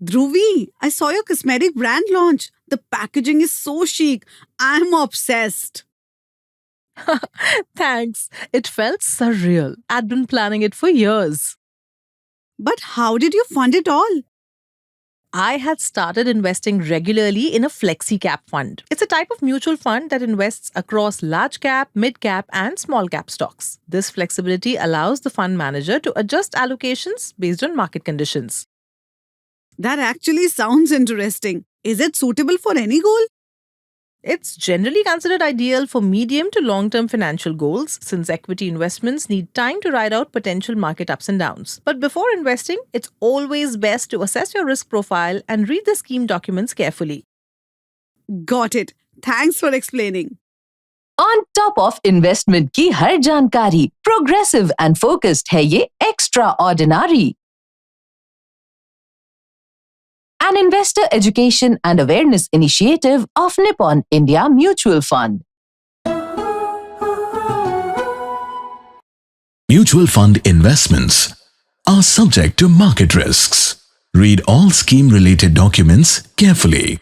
Dhruvi, I saw your cosmetic brand launch. The packaging is so chic. I'm obsessed. Thanks. It felt surreal. I'd been planning it for years. But how did you fund it all? I had started investing regularly in a Flexi Cap Fund. It's a type of mutual fund that invests across large cap, mid cap, and small cap stocks. This flexibility allows the fund manager to adjust allocations based on market conditions. That actually sounds interesting. Is it suitable for any goal? It's generally considered ideal for medium to long-term financial goals since equity investments need time to ride out potential market ups and downs. But before investing, it's always best to assess your risk profile and read the scheme documents carefully. Got it. Thanks for explaining. On top of investment की हर जानकारी, progressive and focused है ये extraordinary. An investor education and awareness initiative of Nippon India Mutual Fund. Mutual fund investments are subject to market risks. Read all scheme-related documents carefully.